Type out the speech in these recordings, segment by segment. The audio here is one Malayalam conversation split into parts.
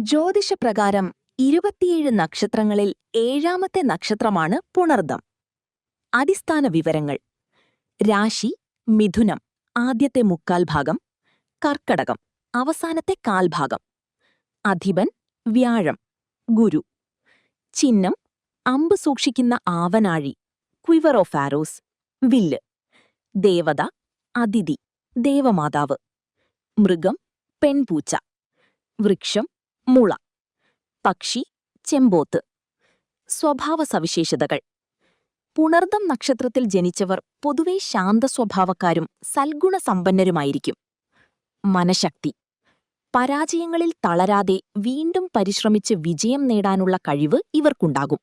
ജ്യോതിഷപ്രകാരം 27 നക്ഷത്രങ്ങളിൽ ഏഴാമത്തെ നക്ഷത്രമാണ് പുണർദം. അടിസ്ഥാന വിവരങ്ങൾ: രാശി മിഥുനം, ആദ്യത്തെ മുക്കാൽ ഭാഗം; കർക്കടകം, അവസാനത്തെ കാൽഭാഗം; അധിപൻ വ്യാഴം, ഗുരു; ചിഹ്നം അമ്പ് സൂക്ഷിക്കുന്ന ആവനാഴി, ക്വിവർ ഓഫ് ആരോസ്, വില്ല്; ദേവത അതിഥി, ദേവമാതാവ്; മൃഗം പെൺപൂച്ച; വൃക്ഷം മുള; പക്ഷി ചെമ്പോത്ത്. സ്വഭാവ സവിശേഷതകൾ: പുണർദം നക്ഷത്രത്തിൽ ജനിച്ചവർ പൊതുവെ ശാന്തസ്വഭാവക്കാരും സൽഗുണസമ്പന്നരുമായിരിക്കും. മനഃശക്തി: പരാജയങ്ങളിൽ തളരാതെ വീണ്ടും പരിശ്രമിച്ച് വിജയം നേടാനുള്ള കഴിവ് ഇവർക്കുണ്ടാകും.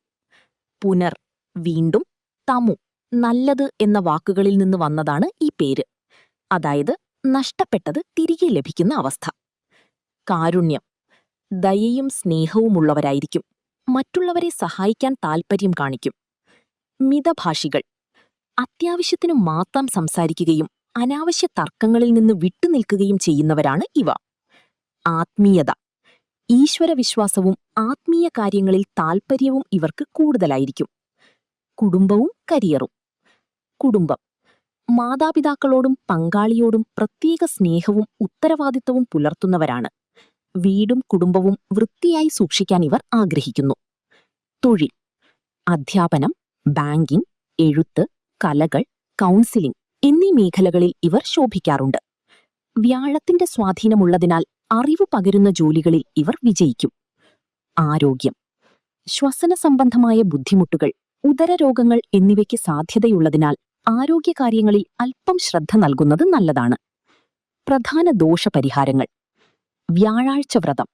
പുനർ, വീണ്ടും; തമു, നല്ലത് എന്ന വാക്കുകളിൽ നിന്ന് വന്നതാണ് ഈ പേര്, അതായത് നഷ്ടപ്പെട്ടത് തിരികെ ലഭിക്കുന്ന അവസ്ഥ. കാരുണ്യം: ദയയും സ്നേഹവുമുള്ളവരായിരിക്കും. മറ്റുള്ളവരെ സഹായിക്കാൻ താൽപ്പര്യം കാണിക്കും. മിതഭാഷികൾ: അത്യാവശ്യത്തിനു മാത്രം സംസാരിക്കുകയും അനാവശ്യ തർക്കങ്ങളിൽ നിന്ന് വിട്ടുനിൽക്കുകയും ചെയ്യുന്നവരാണ് ഇവ. ആത്മീയത: ഈശ്വരവിശ്വാസവും ആത്മീയ കാര്യങ്ങളിൽ താൽപ്പര്യവും ഇവർക്ക് കൂടുതലായിരിക്കും. കുടുംബവും കരിയറും: കുടുംബം മാതാപിതാക്കളോടും പങ്കാളിയോടും പ്രത്യേക സ്നേഹവും ഉത്തരവാദിത്തവും പുലർത്തുന്നവരാണ്. വീടും കുടുംബവും വൃത്തിയായി സൂക്ഷിക്കാൻ ഇവർ ആഗ്രഹിക്കുന്നു. തൊഴിൽ: അധ്യാപനം, ബാങ്കിംഗ്, എഴുത്ത്, കലകൾ, കൗൺസിലിംഗ് എന്നീ മേഖലകളിൽ ഇവർ ശോഭിക്കാറുണ്ട്. വ്യാഴത്തിന്റെ സ്വാധീനമുള്ളതിനാൽ അറിവ് പകരുന്ന ജോലികളിൽ ഇവർ വിജയിക്കും. ആരോഗ്യം: ശ്വസന സംബന്ധമായ ബുദ്ധിമുട്ടുകൾ, ഉദരരോഗങ്ങൾ എന്നിവയ്ക്ക് സാധ്യതയുള്ളതിനാൽ ആരോഗ്യകാര്യങ്ങളിൽ അല്പം ശ്രദ്ധ നൽകുന്നത് നല്ലതാണ്. പ്രധാന ദോഷപരിഹാരങ്ങൾ: വ്യാഴാഴ്ച വ്രതം.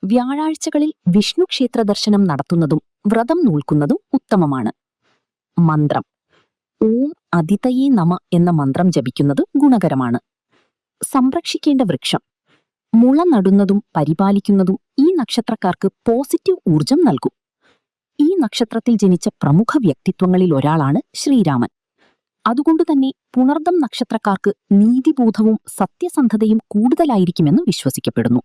വ്യാഴാഴ്ചകളിൽ വിഷ്ണു ക്ഷേത്ര ദർശനം നടത്തുന്നതും വ്രതം നോൽക്കുന്നതും ഉത്തമമാണ്. മന്ത്രം: ഓം അതിതയേ നമ എന്ന മന്ത്രം ജപിക്കുന്നത് ഗുണകരമാണ്. സംരക്ഷിക്കേണ്ട വൃക്ഷം: മുള നടുന്നതും പരിപാലിക്കുന്നതും ഈ നക്ഷത്രക്കാർക്ക് പോസിറ്റീവ് ഊർജം നൽകും. ഈ നക്ഷത്രത്തിൽ ജനിച്ച പ്രമുഖ വ്യക്തിത്വങ്ങളിൽ ഒരാളാണ് ശ്രീരാമൻ. അതുകൊണ്ടുതന്നെ പുണർദം നക്ഷത്രക്കാർക്ക് നീതിബോധവും സത്യസന്ധതയും കൂടുതലായിരിക്കുമെന്ന് വിശ്വസിക്കപ്പെടുന്നു.